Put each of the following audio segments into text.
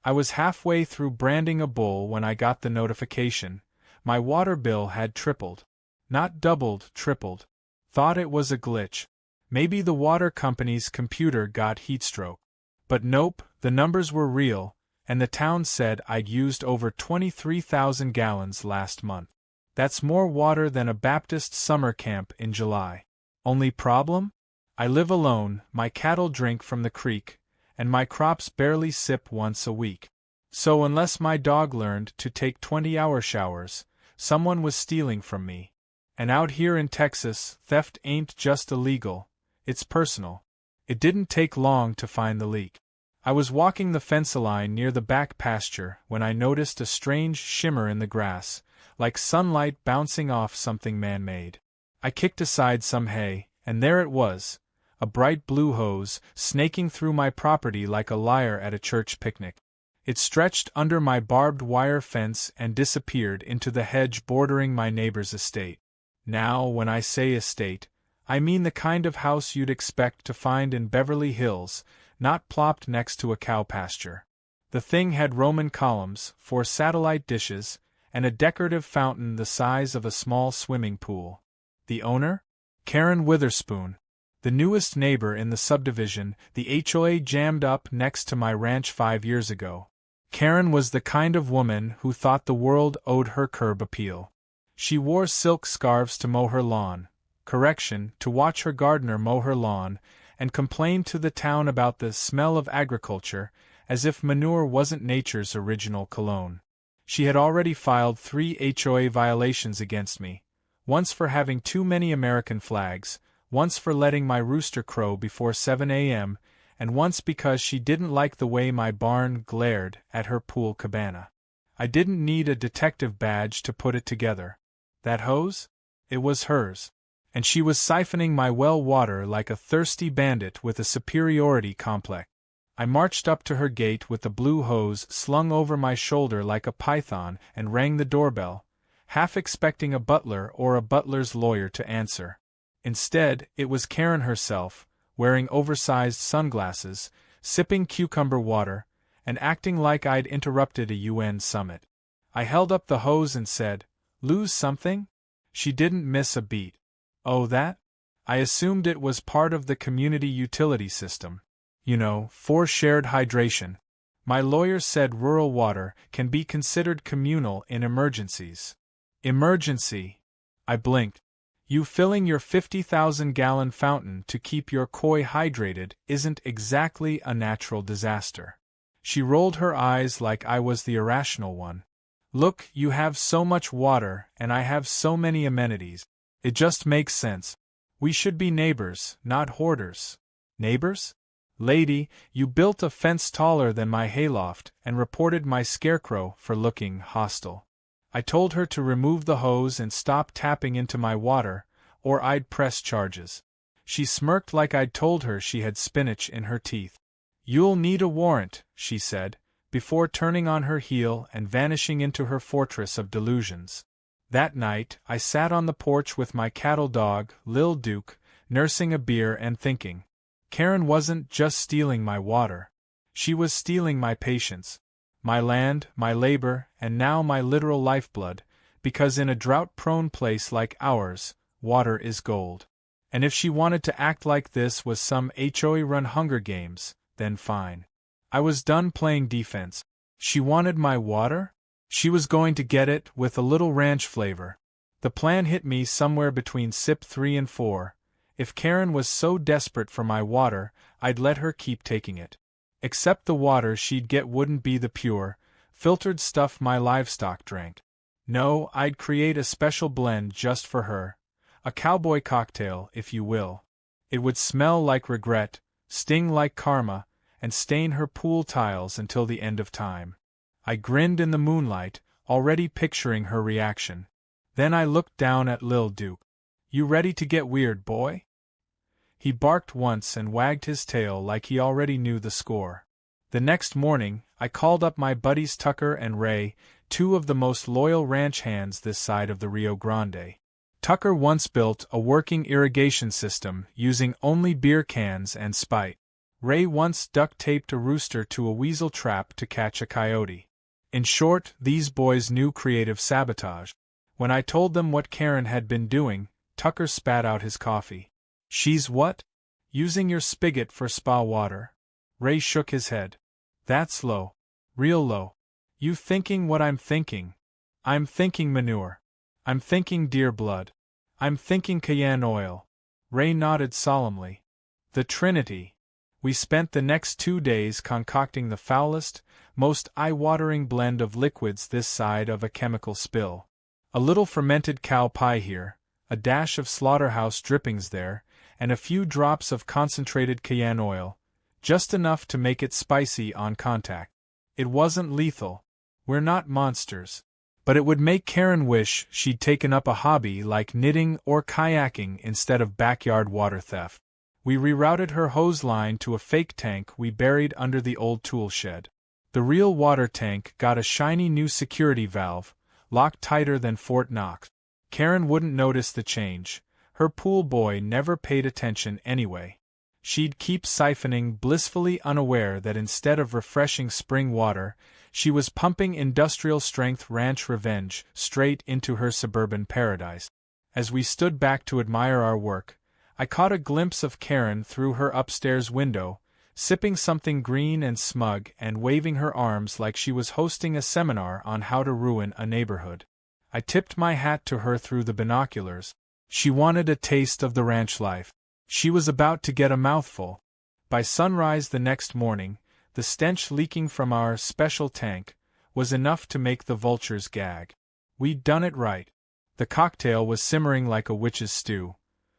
I was halfway through branding a bull when I got the notification. My water bill had tripled. Not doubled, tripled. Thought it was a glitch. Maybe the water company's computer got heatstroke. But nope, the numbers were real, and the town said I'd used over 23,000 gallons last month. That's more water than a Baptist summer camp in July. Only problem? I live alone, my cattle drink from the creek, and my crops barely sip once a week. So unless my dog learned to take 20-hour showers, someone was stealing from me. And out here in Texas, theft ain't just illegal, it's personal. It didn't take long to find the leak. I was walking the fence line near the back pasture when I noticed a strange shimmer in the grass, like sunlight bouncing off something man-made. I kicked aside some hay, and there it was, a bright blue hose, snaking through my property like a lyre at a church picnic. It stretched under my barbed wire fence and disappeared into the hedge bordering my neighbor's estate. Now, when I say estate, I mean the kind of house you'd expect to find in Beverly Hills, not plopped next to a cow pasture. The thing had Roman columns, 4 satellite dishes, and a decorative fountain the size of a small swimming pool. The owner? Karen Witherspoon. The newest neighbor in the subdivision the HOA jammed up next to my ranch 5 years ago. Karen was the kind of woman who thought the world owed her curb appeal. She wore silk scarves to mow her lawn, to watch her gardener mow her lawn, and complained to the town about the smell of agriculture, as if manure wasn't nature's original cologne. She had already filed 3 HOA violations against me, once for having too many American flags, once for letting my rooster crow before 7 a.m., and once because she didn't like the way my barn glared at her pool cabana. I didn't need a detective badge to put it together. That hose? It was hers. And she was siphoning my well water like a thirsty bandit with a superiority complex. I marched up to her gate with the blue hose slung over my shoulder like a python and rang the doorbell, half expecting a butler or a butler's lawyer to answer. Instead, it was Karen herself, wearing oversized sunglasses, sipping cucumber water, and acting like I'd interrupted a UN summit. I held up the hose and said, "Lose something?" She didn't miss a beat. "Oh, that?" I assumed it was part of the community utility system. For shared hydration. My lawyer said rural water can be considered communal in emergencies. Emergency? I blinked. You filling your 50,000-gallon fountain to keep your koi hydrated isn't exactly a natural disaster. She rolled her eyes like I was the irrational one. Look, you have so much water and I have so many amenities. It just makes sense. We should be neighbors, not hoarders. Neighbors? Lady, you built a fence taller than my hayloft and reported my scarecrow for looking hostile. I told her to remove the hose and stop tapping into my water, or I'd press charges. She smirked like I'd told her she had spinach in her teeth. "You'll need a warrant," she said, before turning on her heel and vanishing into her fortress of delusions. That night, I sat on the porch with my cattle dog, Lil Duke, nursing a beer and thinking. Karen wasn't just stealing my water. She was stealing my patience, my land, my labor, and now my literal lifeblood, because in a drought-prone place like ours, water is gold. And if she wanted to act like this was some HOA-run Hunger Games, then fine. I was done playing defense. She wanted my water? She was going to get it with a little ranch flavor. The plan hit me somewhere between sip 3 and 4. If Karen was so desperate for my water, I'd let her keep taking it. Except the water she'd get wouldn't be the pure, filtered stuff my livestock drank. No, I'd create a special blend just for her. A cowboy cocktail, if you will. It would smell like regret, sting like karma, and stain her pool tiles until the end of time. I grinned in the moonlight, already picturing her reaction. Then I looked down at Lil Duke. "You ready to get weird, boy?" He barked once and wagged his tail like he already knew the score. The next morning, I called up my buddies Tucker and Ray, 2 of the most loyal ranch hands this side of the Rio Grande. Tucker once built a working irrigation system using only beer cans and spite. Ray once duct-taped a rooster to a weasel trap to catch a coyote. In short, these boys knew creative sabotage. When I told them what Karen had been doing, Tucker spat out his coffee. "She's what? Using your spigot for spa water?" Ray shook his head. "That's low. Real low. You thinking what I'm thinking?" "I'm thinking manure. I'm thinking deer blood. I'm thinking Cayenne oil." Ray nodded solemnly. The Trinity. We spent the next 2 days concocting the foulest, most eye-watering blend of liquids this side of a chemical spill. A little fermented cow pie here, a dash of slaughterhouse drippings there, and a few drops of concentrated Cayenne oil, just enough to make it spicy on contact. It wasn't lethal. We're not monsters. But it would make Karen wish she'd taken up a hobby like knitting or kayaking instead of backyard water theft. We rerouted her hose line to a fake tank we buried under the old tool shed. The real water tank got a shiny new security valve, locked tighter than Fort Knox. Karen wouldn't notice the change. Her pool boy never paid attention anyway. She'd keep siphoning, blissfully unaware that instead of refreshing spring water, she was pumping industrial-strength ranch revenge straight into her suburban paradise. As we stood back to admire our work, I caught a glimpse of Karen through her upstairs window, sipping something green and smug and waving her arms like she was hosting a seminar on how to ruin a neighborhood. I tipped my hat to her through the binoculars. She wanted a taste of the ranch life. She was about to get a mouthful. By sunrise the next morning, the stench leaking from our special tank was enough to make the vultures gag. We'd done it right. The cocktail was simmering like a witch's stew.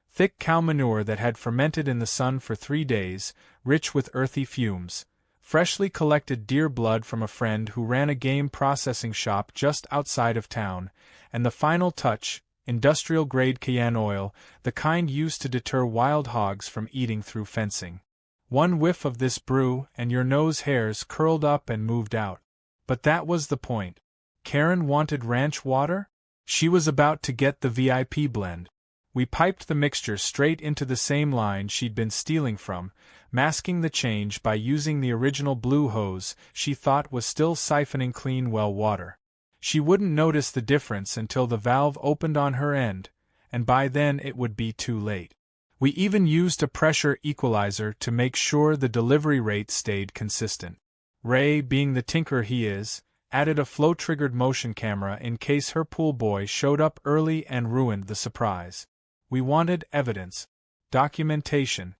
Thick cow manure that had fermented in the sun for 3 days, rich with earthy fumes. Freshly collected deer blood from a friend who ran a game processing shop just outside of town. And the final touch, industrial-grade Cayenne oil, the kind used to deter wild hogs from eating through fencing. One whiff of this brew and your nose hairs curled up and moved out. But that was the point. Karen wanted ranch water? She was about to get the VIP blend. We piped the mixture straight into the same line she'd been stealing from, masking the change by using the original blue hose she thought was still siphoning clean well water. She wouldn't notice the difference until the valve opened on her end, and by then it would be too late. We even used a pressure equalizer to make sure the delivery rate stayed consistent. Ray, being the tinker he is, added a flow-triggered motion camera in case her pool boy showed up early and ruined the surprise. We wanted evidence, documentation,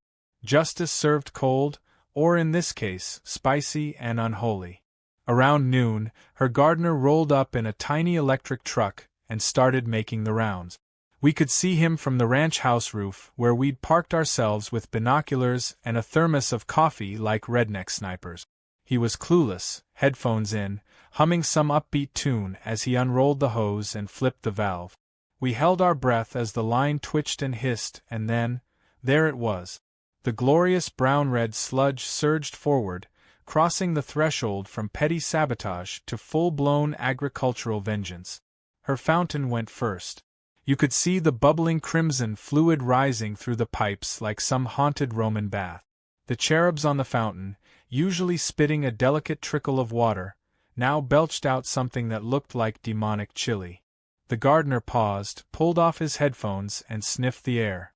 justice served cold, or in this case, spicy and unholy. Around noon, her gardener rolled up in a tiny electric truck and started making the rounds. We could see him from the ranch house roof where we'd parked ourselves with binoculars and a thermos of coffee like redneck snipers. He was clueless, headphones in, humming some upbeat tune as he unrolled the hose and flipped the valve. We held our breath as the line twitched and hissed, and then, there it was. The glorious brown-red sludge surged forward, crossing the threshold from petty sabotage to full-blown agricultural vengeance. Her fountain went first. You could see the bubbling crimson fluid rising through the pipes like some haunted Roman bath. The cherubs on the fountain, usually spitting a delicate trickle of water, now belched out something that looked like demonic chili. The gardener paused, pulled off his headphones, and sniffed the air.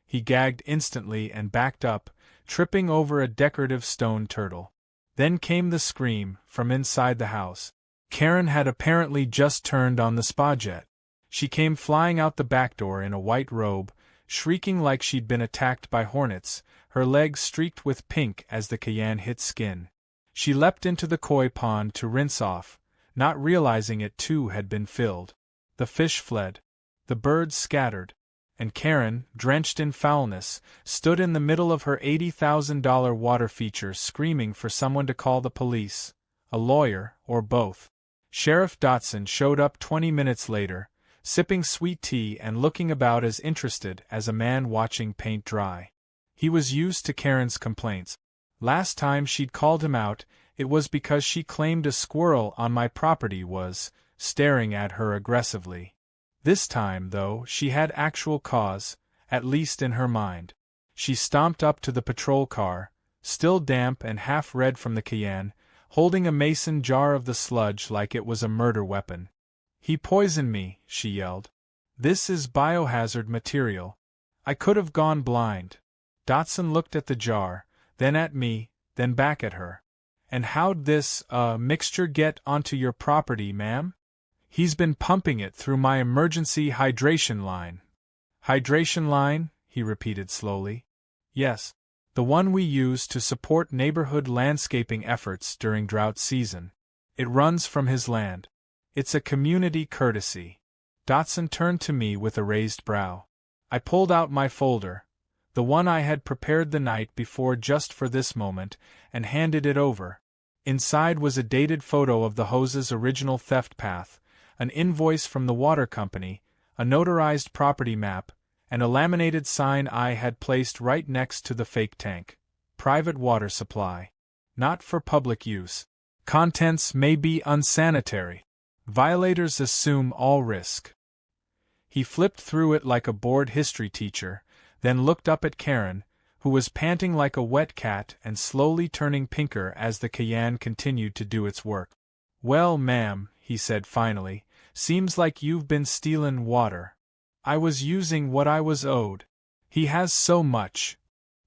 He gagged instantly and backed up, tripping over a decorative stone turtle. Then came the scream, from inside the house. Karen had apparently just turned on the spa jet. She came flying out the back door in a white robe, shrieking like she'd been attacked by hornets, her legs streaked with pink as the Cayenne hit skin. She leapt into the koi pond to rinse off, not realizing it too had been filled. The fish fled. The birds scattered. And Karen, drenched in foulness, stood in the middle of her $80,000 water feature screaming for someone to call the police, a lawyer, or both. Sheriff Dotson showed up 20 minutes later, sipping sweet tea and looking about as interested as a man watching paint dry. He was used to Karen's complaints. Last time she'd called him out, it was because she claimed a squirrel on my property was staring at her aggressively. This time, though, she had actual cause, at least in her mind. She stomped up to the patrol car, still damp and half-red from the Cayenne, holding a mason jar of the sludge like it was a murder weapon. "He poisoned me," she yelled. "This is biohazard material. I could have gone blind." Dotson looked at the jar, then at me, then back at her. "And how'd this, mixture get onto your property, ma'am?" "He's been pumping it through my emergency hydration line." "Hydration line?" he repeated slowly. "Yes. The one we use to support neighborhood landscaping efforts during drought season. It runs from his land. It's a community courtesy." Dotson turned to me with a raised brow. I pulled out my folder, the one I had prepared the night before just for this moment, and handed it over. Inside was a dated photo of the hose's original theft path, an invoice from the water company, a notarized property map, and a laminated sign I had placed right next to the fake tank. "Private water supply. Not for public use. Contents may be unsanitary. Violators assume all risk." He flipped through it like a bored history teacher, then looked up at Karen, who was panting like a wet cat and slowly turning pinker as the Cayenne continued to do its work. "Well, ma'am," he said finally, "seems like you've been stealin' water." "I was using what I was owed. He has so much."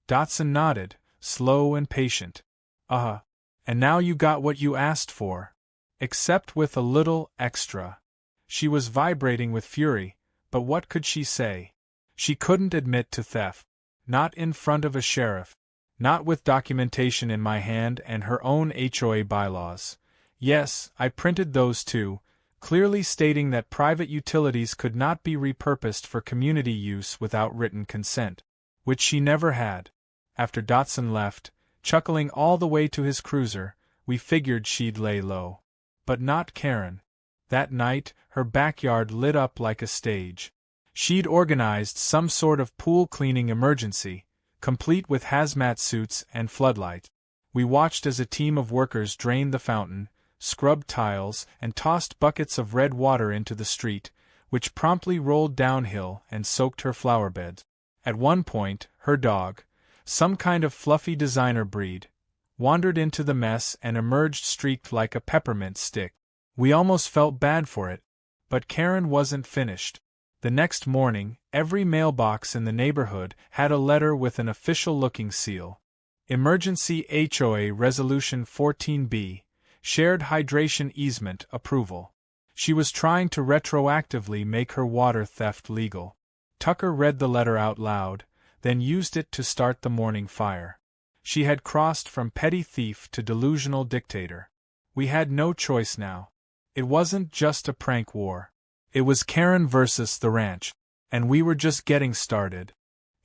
Dotson nodded, slow and patient. And now you got what you asked for. Except with a little extra." She was vibrating with fury, but what could she say? She couldn't admit to theft. Not in front of a sheriff. Not with documentation in my hand and her own HOA bylaws. Yes, I printed those too, clearly stating that private utilities could not be repurposed for community use without written consent. Which she never had. After Dotson left, chuckling all the way to his cruiser, we figured she'd lay low. But not Karen. That night, her backyard lit up like a stage. She'd organized some sort of pool cleaning emergency, complete with hazmat suits and floodlights. We watched as a team of workers drained the fountain, scrubbed tiles, and tossed buckets of red water into the street, which promptly rolled downhill and soaked her flower beds. At one point, her dog, some kind of fluffy designer breed, wandered into the mess and emerged streaked like a peppermint stick. We almost felt bad for it. But Karen wasn't finished. The next morning, every mailbox in the neighborhood had a letter with an official-looking seal. Emergency HOA Resolution 14B, Shared Hydration Easement Approval. She was trying to retroactively make her water theft legal. Tucker read the letter out loud, then used it to start the morning fire. She had crossed from petty thief to delusional dictator. We had no choice now. It wasn't just a prank war. It was Karen versus the ranch, and we were just getting started.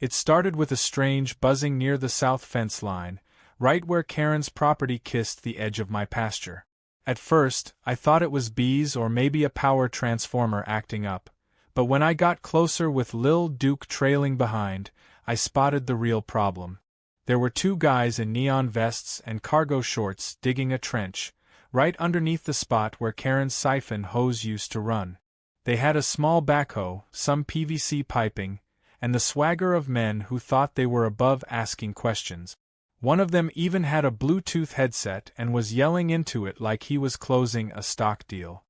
It started with a strange buzzing near the south fence line, right where Karen's property kissed the edge of my pasture. At first, I thought it was bees or maybe a power transformer acting up, but when I got closer with Lil Duke trailing behind, I spotted the real problem. There were two guys in neon vests and cargo shorts digging a trench, right underneath the spot where Karen's siphon hose used to run. They had a small backhoe, some PVC piping, and the swagger of men who thought they were above asking questions. One of them even had a Bluetooth headset and was yelling into it like he was closing a stock deal.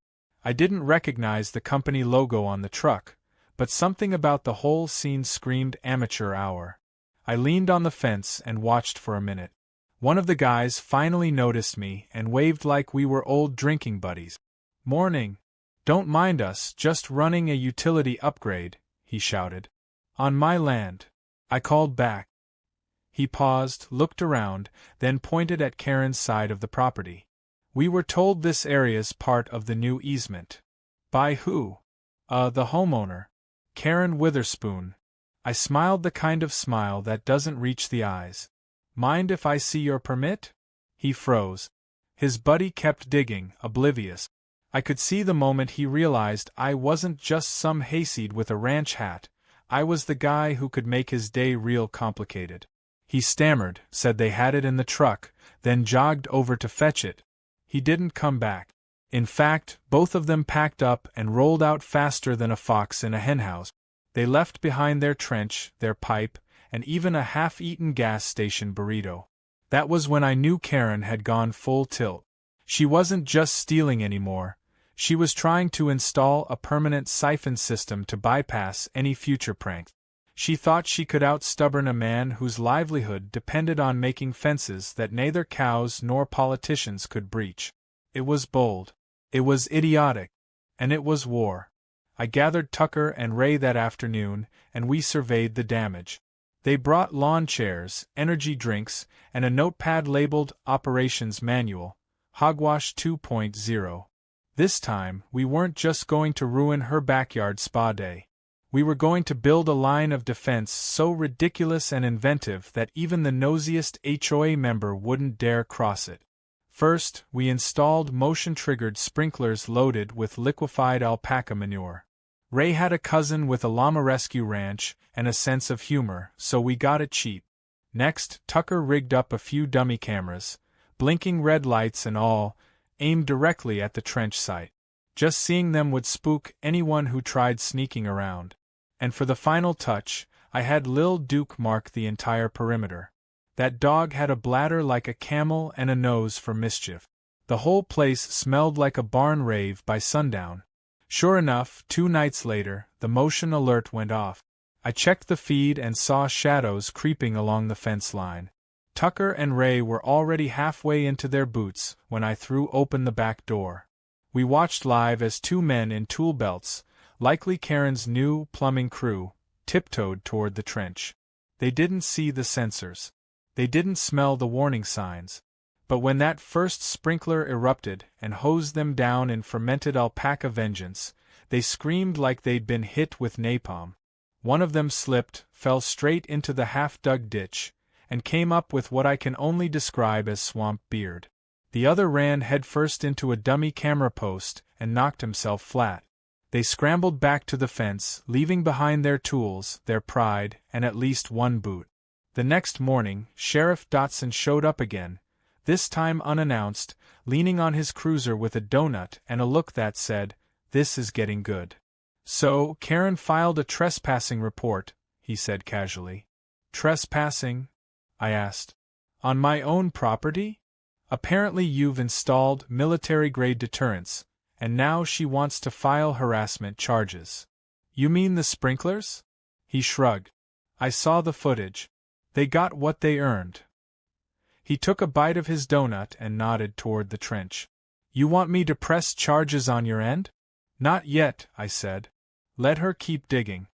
I didn't recognize the company logo on the truck, but something about the whole scene screamed amateur hour. I leaned on the fence and watched for a minute. One of the guys finally noticed me and waved like we were old drinking buddies. "Morning. Don't mind us, just running a utility upgrade," he shouted. "On my land," I called back. He paused, looked around, then pointed at Karen's side of the property. "We were told this area's part of the new easement." "By who?" The homeowner. Karen Witherspoon." I smiled the kind of smile that doesn't reach the eyes. "Mind if I see your permit?" He froze. His buddy kept digging, oblivious. I could see the moment he realized I wasn't just some hayseed with a ranch hat. I was the guy who could make his day real complicated. He stammered, said they had it in the truck, then jogged over to fetch it. He didn't come back. In fact, both of them packed up and rolled out faster than a fox in a henhouse. They left behind their trench, their pipe, and even a half-eaten gas station burrito. That was when I knew Karen had gone full tilt. She wasn't just stealing anymore, she was trying to install a permanent siphon system to bypass any future pranks. She thought she could out-stubborn a man whose livelihood depended on making fences that neither cows nor politicians could breach. It was bold. It was idiotic. And it was war. I gathered Tucker and Ray that afternoon, and we surveyed the damage. They brought lawn chairs, energy drinks, and a notepad labeled Operations Manual, Hogwash 2.0. This time, we weren't just going to ruin her backyard spa day. We were going to build a line of defense so ridiculous and inventive that even the nosiest HOA member wouldn't dare cross it. First, we installed motion-triggered sprinklers loaded with liquefied alpaca manure. Ray had a cousin with a llama rescue ranch and a sense of humor, so we got it cheap. Next, Tucker rigged up a few dummy cameras, blinking red lights and all, aimed directly at the trench site. Just seeing them would spook anyone who tried sneaking around. And for the final touch, I had Lil Duke mark the entire perimeter. That dog had a bladder like a camel and a nose for mischief. The whole place smelled like a barn rave by sundown. Sure enough, 2 nights later, the motion alert went off. I checked the feed and saw shadows creeping along the fence line. Tucker and Ray were already halfway into their boots when I threw open the back door. We watched live as 2 men in tool belts, likely Karen's new plumbing crew, tiptoed toward the trench. They didn't see the sensors. They didn't smell the warning signs. But when that first sprinkler erupted and hosed them down in fermented alpaca vengeance, they screamed like they'd been hit with napalm. One of them slipped, fell straight into the half-dug ditch, and came up with what I can only describe as swamp beard. The other ran headfirst into a dummy camera post and knocked himself flat. They scrambled back to the fence, leaving behind their tools, their pride, and at least 1 boot. The next morning, Sheriff Dotson showed up again, this time unannounced, leaning on his cruiser with a donut and a look that said, "This is getting good." "So, Karen filed a trespassing report," he said casually. "Trespassing?" I asked. "On my own property? Apparently you've installed military-grade deterrents, and now she wants to file harassment charges." "You mean the sprinklers?" He shrugged. "I saw the footage. They got what they earned." He took a bite of his donut and nodded toward the trench. "You want me to press charges on your end?" "Not yet," I said. "Let her keep digging.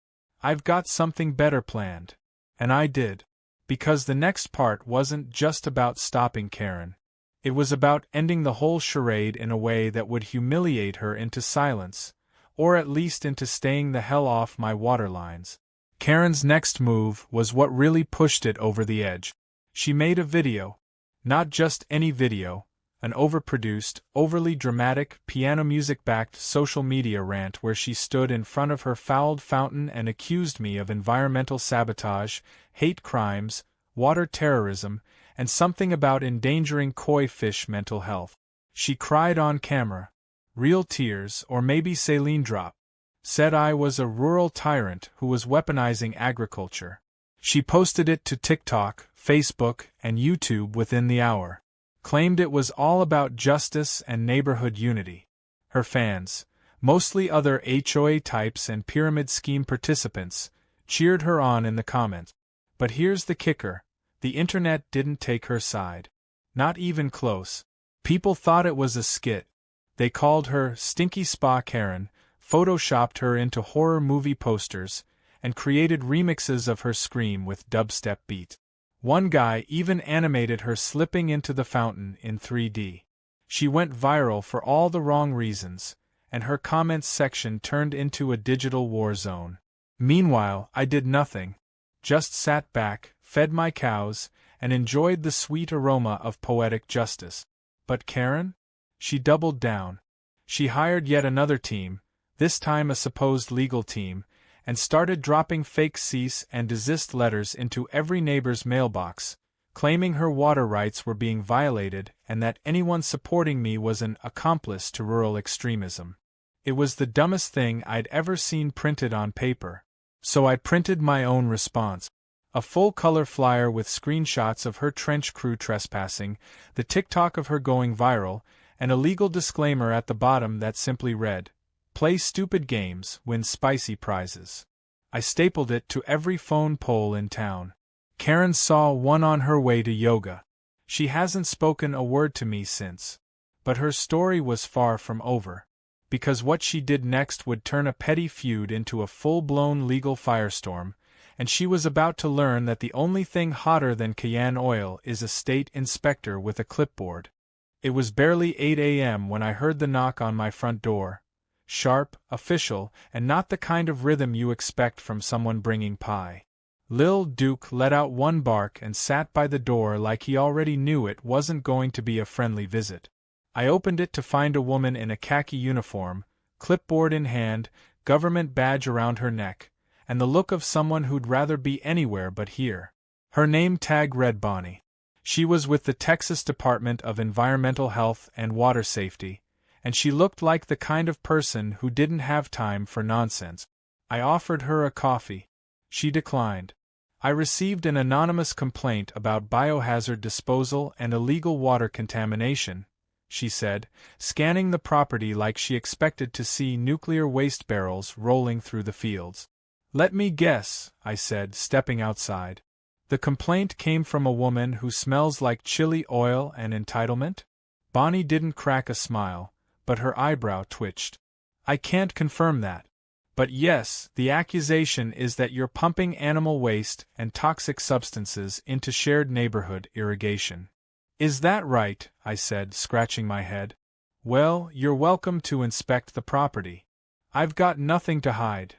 I've got something better planned." And I did. Because the next part wasn't just about stopping Karen. It was about ending the whole charade in a way that would humiliate her into silence, or at least into staying the hell off my water lines. Karen's next move was what really pushed it over the edge. She made a video. Not just any video, an overproduced, overly dramatic, piano music-backed social media rant where she stood in front of her fouled fountain and accused me of environmental sabotage, hate crimes, water terrorism, and something about endangering koi fish mental health. She cried on camera. Real tears, or maybe saline drop. Said I was a rural tyrant who was weaponizing agriculture. She posted it to TikTok, Facebook, and YouTube within the hour. Claimed it was all about justice and neighborhood unity. Her fans, mostly other HOA types and pyramid scheme participants, cheered her on in the comments. But here's the kicker. The internet didn't take her side. Not even close. People thought it was a skit. They called her Stinky Spa Karen, photoshopped her into horror movie posters, and created remixes of her scream with dubstep beat. One guy even animated her slipping into the fountain in 3D. She went viral for all the wrong reasons, and her comments section turned into a digital war zone. Meanwhile, I did nothing. Just sat back, fed my cows, and enjoyed the sweet aroma of poetic justice. But Karen? She doubled down. She hired yet another team, this time a supposed legal team, and started dropping fake cease and desist letters into every neighbor's mailbox, claiming her water rights were being violated and that anyone supporting me was an accomplice to rural extremism. It was the dumbest thing I'd ever seen printed on paper. So I printed my own response. A full-color flyer with screenshots of her trench crew trespassing, the TikTok of her going viral, and a legal disclaimer at the bottom that simply read, "Play stupid games, win spicy prizes." I stapled it to every phone pole in town. Karen saw one on her way to yoga. She hasn't spoken a word to me since. But her story was far from over. Because what she did next would turn a petty feud into a full-blown legal firestorm, and she was about to learn that the only thing hotter than Cayenne oil is a state inspector with a clipboard. It was barely 8 a.m. when I heard the knock on my front door. Sharp, official, and not the kind of rhythm you expect from someone bringing pie. Lil Duke let out one bark and sat by the door like he already knew it wasn't going to be a friendly visit. I opened it to find a woman in a khaki uniform, clipboard in hand, government badge around her neck, and the look of someone who'd rather be anywhere but here. Her name tag read Bonnie. She was with the Texas Department of Environmental Health and Water Safety, and she looked like the kind of person who didn't have time for nonsense. I offered her a coffee. She declined. I received an anonymous complaint about biohazard disposal and illegal water contamination, she said, scanning the property like she expected to see nuclear waste barrels rolling through the fields. "Let me guess," I said, stepping outside. "The complaint came from a woman who smells like chili oil and entitlement?" Bonnie didn't crack a smile, but her eyebrow twitched. "I can't confirm that. But yes, the accusation is that you're pumping animal waste and toxic substances into shared neighborhood irrigation." "Is that right?" I said, scratching my head. "Well, you're welcome to inspect the property. I've got nothing to hide."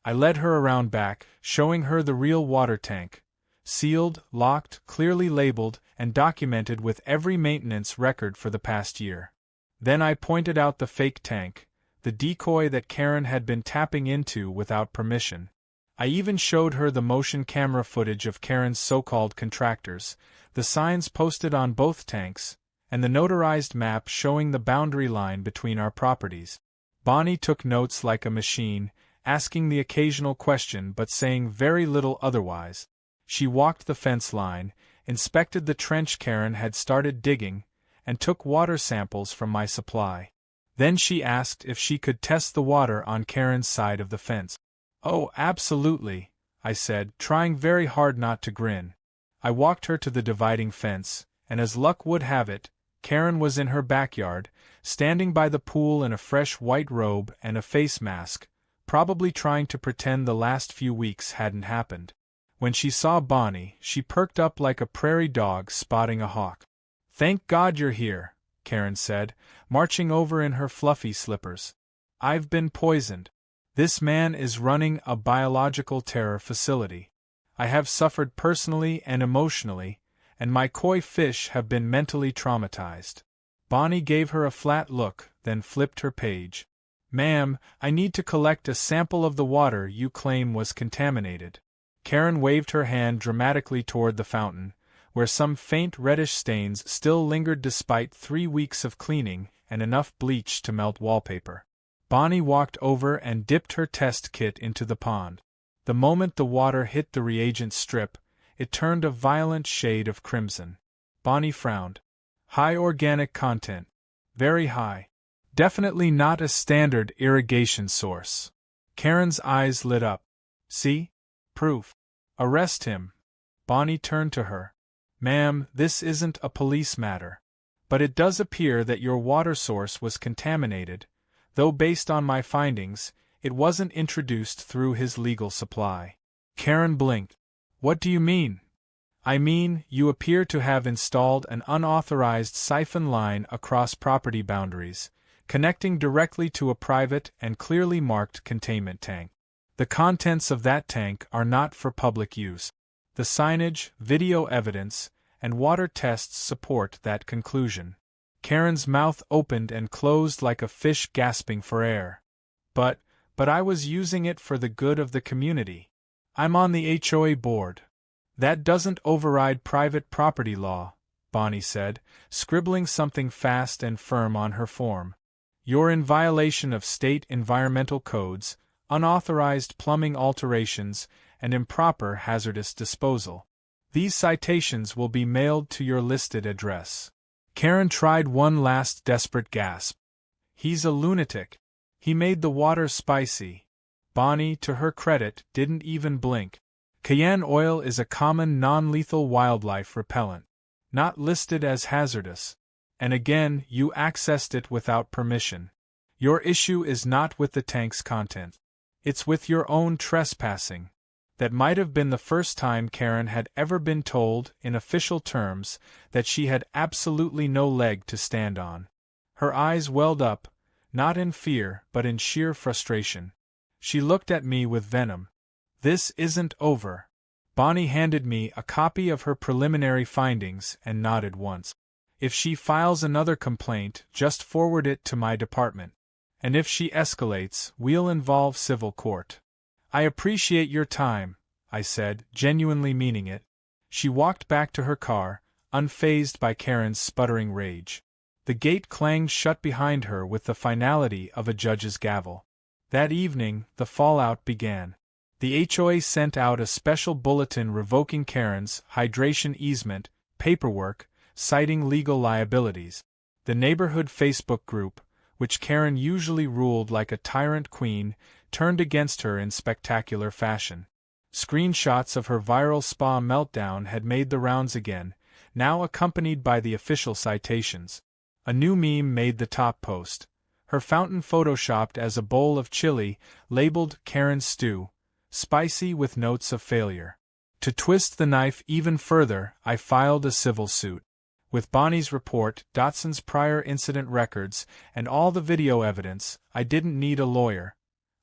I led her around back, showing her the real water tank. Sealed, locked, clearly labeled, and documented with every maintenance record for the past year. Then I pointed out the fake tank, the decoy that Karen had been tapping into without permission. I even showed her the motion camera footage of Karen's so-called contractors, the signs posted on both tanks, and the notarized map showing the boundary line between our properties. Bonnie took notes like a machine, asking the occasional question but saying very little otherwise. She walked the fence line, inspected the trench Karen had started digging, and took water samples from my supply. Then she asked if she could test the water on Karen's side of the fence. "Oh, absolutely," I said, trying very hard not to grin. I walked her to the dividing fence, and as luck would have it, Karen was in her backyard, standing by the pool in a fresh white robe and a face mask, probably trying to pretend the last few weeks hadn't happened. When she saw Bonnie, she perked up like a prairie dog spotting a hawk. "Thank God you're here," Karen said, marching over in her fluffy slippers. "I've been poisoned. This man is running a biological terror facility. I have suffered personally and emotionally, and my koi fish have been mentally traumatized." Bonnie gave her a flat look, then flipped her page. "Ma'am, I need to collect a sample of the water you claim was contaminated." Karen waved her hand dramatically toward the fountain, where some faint reddish stains still lingered despite 3 weeks of cleaning and enough bleach to melt wallpaper. Bonnie walked over and dipped her test kit into the pond. The moment the water hit the reagent strip, it turned a violent shade of crimson. Bonnie frowned. "High organic content. Very high. Definitely not a standard irrigation source." Karen's eyes lit up. "See? Proof. Arrest him." Bonnie turned to her. "Ma'am, this isn't a police matter. But it does appear that your water source was contaminated, though based on my findings, it wasn't introduced through his legal supply." Karen blinked. "What do you mean?" "I mean, you appear to have installed an unauthorized siphon line across property boundaries, connecting directly to a private and clearly marked containment tank. The contents of that tank are not for public use. The signage, video evidence, and water tests support that conclusion." Karen's mouth opened and closed like a fish gasping for air. But I was using it for the good of the community. I'm on the HOA board." "That doesn't override private property law," Bonnie said, scribbling something fast and firm on her form. "You're in violation of state environmental codes, unauthorized plumbing alterations, and improper hazardous disposal. These citations will be mailed to your listed address. Karen tried one last desperate gasp. He's a lunatic. He made the water spicy. Bonnie, to her credit, didn't even blink. Cayenne oil is a common non-lethal wildlife repellent, not listed as hazardous. And again, you accessed it without permission. Your issue is not with the tank's content. It's with your own trespassing. That might have been the first time Karen had ever been told, in official terms, that she had absolutely no leg to stand on. Her eyes welled up, not in fear but in sheer frustration. She looked at me with venom. This isn't over. Bonnie handed me a copy of her preliminary findings and nodded once. If she files another complaint, just forward it to my department. And if she escalates, we'll involve civil court. I appreciate your time, I said, genuinely meaning it. She walked back to her car, unfazed by Karen's sputtering rage. The gate clanged shut behind her with the finality of a judge's gavel. That evening, the fallout began. The HOA sent out a special bulletin revoking Karen's hydration easement paperwork, citing legal liabilities. The neighborhood Facebook group, which Karen usually ruled like a tyrant queen, turned against her in spectacular fashion. Screenshots of her viral spa meltdown had made the rounds again, now accompanied by the official citations. A new meme made the top post. Her fountain photoshopped as a bowl of chili, labeled Karen's stew, spicy with notes of failure. To twist the knife even further, I filed a civil suit. With Bonnie's report, Dotson's prior incident records, and all the video evidence, I didn't need a lawyer.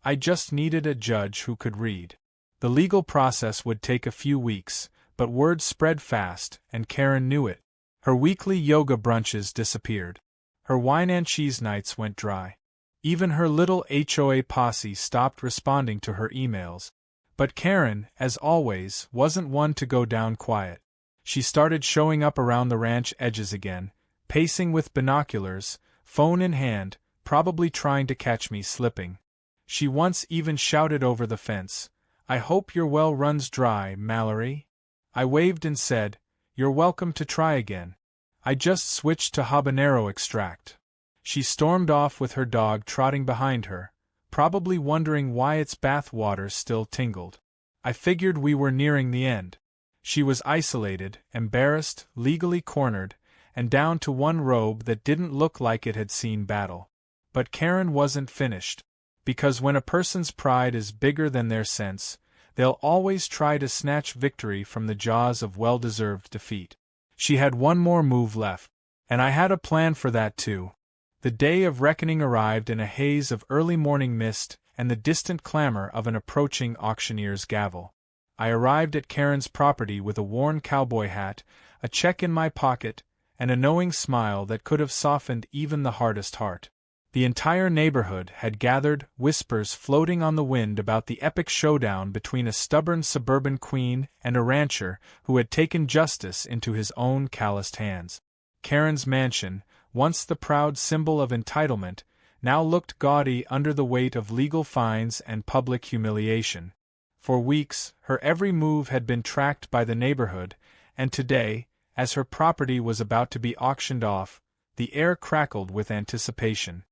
I just needed a judge who could read. The legal process would take a few weeks, but word spread fast, and Karen knew it. Her weekly yoga brunches disappeared. Her wine and cheese nights went dry. Even her little HOA posse stopped responding to her emails. But Karen, as always, wasn't one to go down quiet. She started showing up around the ranch edges again, pacing with binoculars, phone in hand, probably trying to catch me slipping. She once even shouted over the fence, "I hope your well runs dry, Mallory." I waved and said, "You're welcome to try again. I just switched to habanero extract." She stormed off with her dog trotting behind her, probably wondering why its bath water still tingled. I figured we were nearing the end. She was isolated, embarrassed, legally cornered, and down to one robe that didn't look like it had seen battle. But Karen wasn't finished. Because when a person's pride is bigger than their sense, they'll always try to snatch victory from the jaws of well-deserved defeat. She had one more move left, and I had a plan for that too. The day of reckoning arrived in a haze of early morning mist and the distant clamor of an approaching auctioneer's gavel. I arrived at Karen's property with a worn cowboy hat, a check in my pocket, and a knowing smile that could have softened even the hardest heart. The entire neighborhood had gathered, whispers floating on the wind about the epic showdown between a stubborn suburban queen and a rancher who had taken justice into his own calloused hands. Karen's mansion, once the proud symbol of entitlement, now looked gaudy under the weight of legal fines and public humiliation. For weeks, her every move had been tracked by the neighborhood, and today, as her property was about to be auctioned off, the air crackled with anticipation.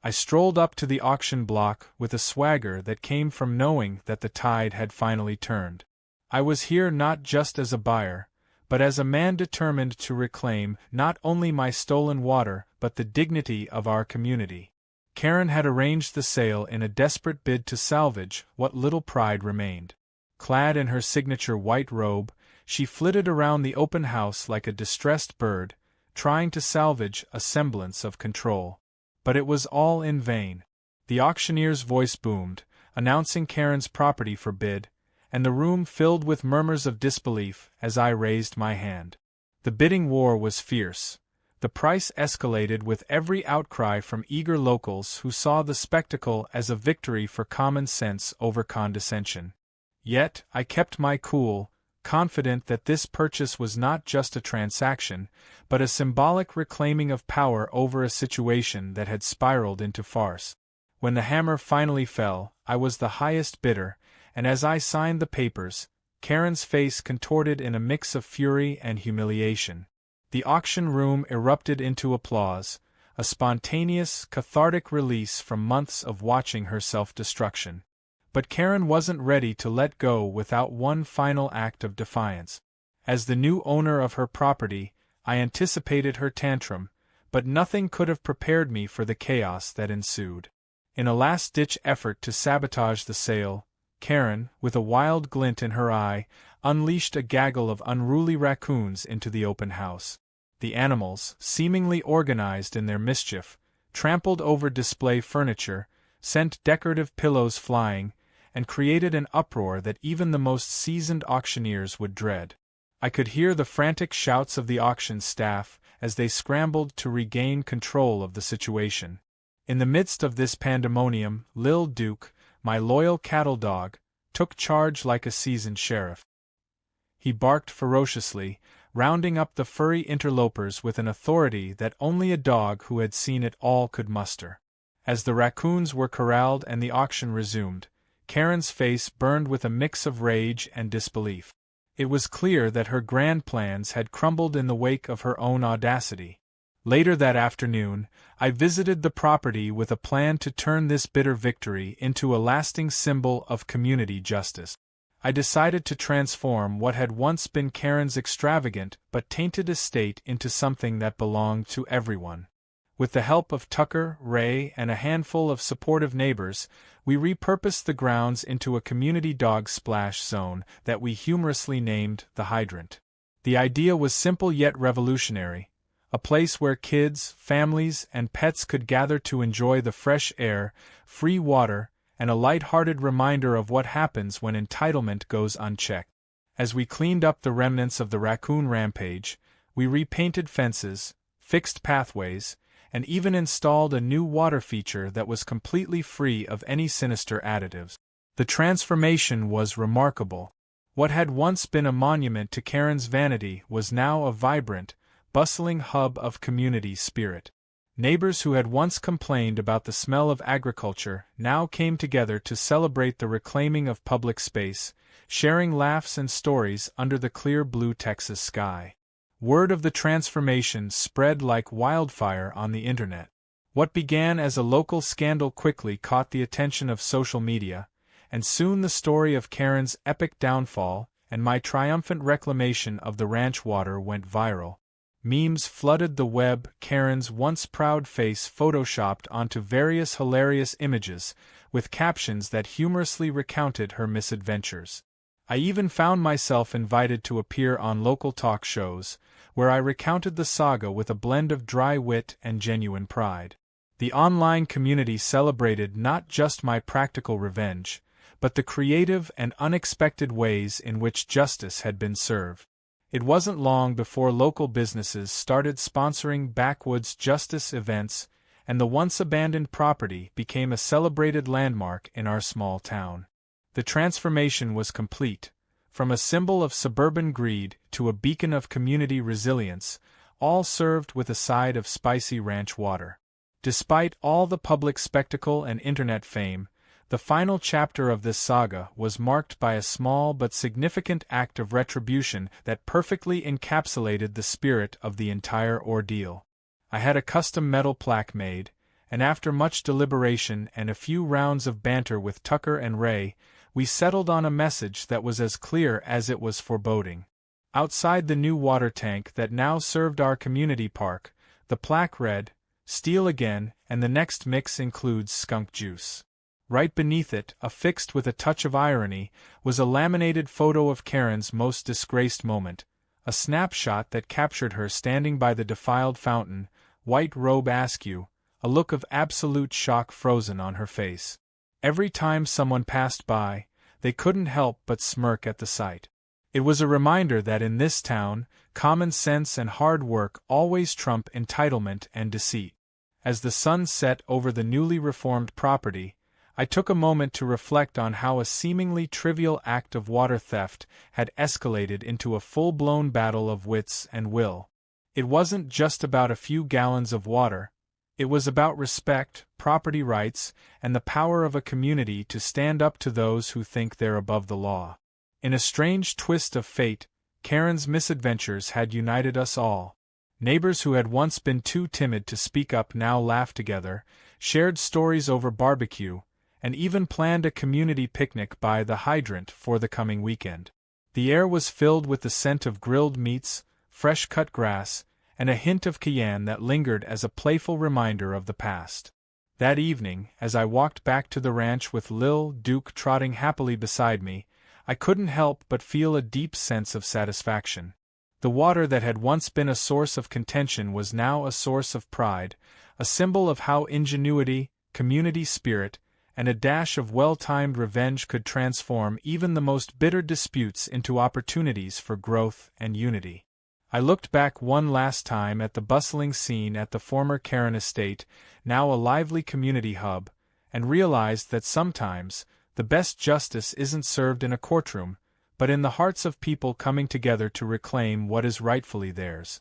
I strolled up to the auction block with a swagger that came from knowing that the tide had finally turned. I was here not just as a buyer, but as a man determined to reclaim not only my stolen water but the dignity of our community. Karen had arranged the sale in a desperate bid to salvage what little pride remained. Clad in her signature white robe, she flitted around the open house like a distressed bird, trying to salvage a semblance of control. But it was all in vain. The auctioneer's voice boomed, announcing Karen's property for bid, and the room filled with murmurs of disbelief as I raised my hand. The bidding war was fierce. The price escalated with every outcry from eager locals who saw the spectacle as a victory for common sense over condescension. Yet, I kept my cool, confident that this purchase was not just a transaction, but a symbolic reclaiming of power over a situation that had spiraled into farce. When the hammer finally fell, I was the highest bidder, and as I signed the papers, Karen's face contorted in a mix of fury and humiliation. The auction room erupted into applause, a spontaneous, cathartic release from months of watching her self-destruction. But Karen wasn't ready to let go without one final act of defiance. As the new owner of her property, I anticipated her tantrum, but nothing could have prepared me for the chaos that ensued. In a last-ditch effort to sabotage the sale, Karen, with a wild glint in her eye, unleashed a gaggle of unruly raccoons into the open house. The animals, seemingly organized in their mischief, trampled over display furniture, sent decorative pillows flying, and created an uproar that even the most seasoned auctioneers would dread. I could hear the frantic shouts of the auction staff as they scrambled to regain control of the situation. In the midst of this pandemonium, Lil Duke, my loyal cattle dog, took charge like a seasoned sheriff. He barked ferociously, rounding up the furry interlopers with an authority that only a dog who had seen it all could muster. As the raccoons were corralled and the auction resumed, Karen's face burned with a mix of rage and disbelief. It was clear that her grand plans had crumbled in the wake of her own audacity. Later that afternoon, I visited the property with a plan to turn this bitter victory into a lasting symbol of community justice. I decided to transform what had once been Karen's extravagant but tainted estate into something that belonged to everyone. With the help of Tucker, Ray, and a handful of supportive neighbors, we repurposed the grounds into a community dog splash zone that we humorously named the Hydrant. The idea was simple yet revolutionary: a place where kids, families, and pets could gather to enjoy the fresh air, free water, and a light-hearted reminder of what happens when entitlement goes unchecked. As we cleaned up the remnants of the raccoon rampage, we repainted fences, fixed pathways, and even installed a new water feature that was completely free of any sinister additives. The transformation was remarkable. What had once been a monument to Karen's vanity was now a vibrant, bustling hub of community spirit. Neighbors who had once complained about the smell of agriculture now came together to celebrate the reclaiming of public space, sharing laughs and stories under the clear blue Texas sky. Word of the transformation spread like wildfire on the internet. What began as a local scandal quickly caught the attention of social media, and soon the story of Karen's epic downfall and my triumphant reclamation of the ranch water went viral. Memes flooded the web, Karen's once proud face photoshopped onto various hilarious images, with captions that humorously recounted her misadventures. I even found myself invited to appear on local talk shows, where I recounted the saga with a blend of dry wit and genuine pride. The online community celebrated not just my practical revenge, but the creative and unexpected ways in which justice had been served. It wasn't long before local businesses started sponsoring backwoods justice events, and the once-abandoned property became a celebrated landmark in our small town. The transformation was complete. From a symbol of suburban greed to a beacon of community resilience, all served with a side of spicy ranch water. Despite all the public spectacle and internet fame, the final chapter of this saga was marked by a small but significant act of retribution that perfectly encapsulated the spirit of the entire ordeal. I had a custom metal plaque made, and after much deliberation and a few rounds of banter with Tucker and Ray, we settled on a message that was as clear as it was foreboding. Outside the new water tank that now served our community park, the plaque read, "Steal again, and the next mix includes skunk juice." Right beneath it, affixed with a touch of irony, was a laminated photo of Karen's most disgraced moment, a snapshot that captured her standing by the defiled fountain, white robe askew, a look of absolute shock frozen on her face. Every time someone passed by, they couldn't help but smirk at the sight. It was a reminder that in this town, common sense and hard work always trump entitlement and deceit. As the sun set over the newly reformed property, I took a moment to reflect on how a seemingly trivial act of water theft had escalated into a full-blown battle of wits and will. It wasn't just about a few gallons of water. It was about respect, property rights, and the power of a community to stand up to those who think they're above the law. In a strange twist of fate, Karen's misadventures had united us all. Neighbors who had once been too timid to speak up now laughed together, shared stories over barbecue, and even planned a community picnic by the hydrant for the coming weekend. The air was filled with the scent of grilled meats, fresh-cut grass, and a hint of Cayenne that lingered as a playful reminder of the past. That evening, as I walked back to the ranch with Lil Duke trotting happily beside me, I couldn't help but feel a deep sense of satisfaction. The water that had once been a source of contention was now a source of pride, a symbol of how ingenuity, community spirit, and a dash of well-timed revenge could transform even the most bitter disputes into opportunities for growth and unity. I looked back one last time at the bustling scene at the former Cayenne estate, now a lively community hub, and realized that sometimes, the best justice isn't served in a courtroom, but in the hearts of people coming together to reclaim what is rightfully theirs.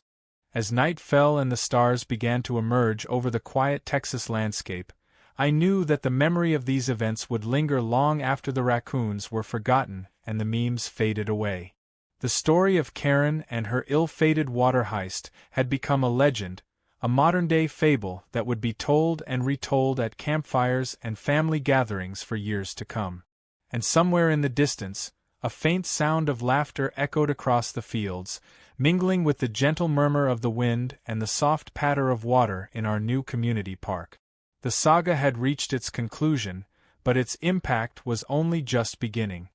As night fell and the stars began to emerge over the quiet Texas landscape, I knew that the memory of these events would linger long after the raccoons were forgotten and the memes faded away. The story of Cayenne and her ill-fated water heist had become a legend, a modern-day fable that would be told and retold at campfires and family gatherings for years to come. And somewhere in the distance, a faint sound of laughter echoed across the fields, mingling with the gentle murmur of the wind and the soft patter of water in our new community park. The saga had reached its conclusion, but its impact was only just beginning.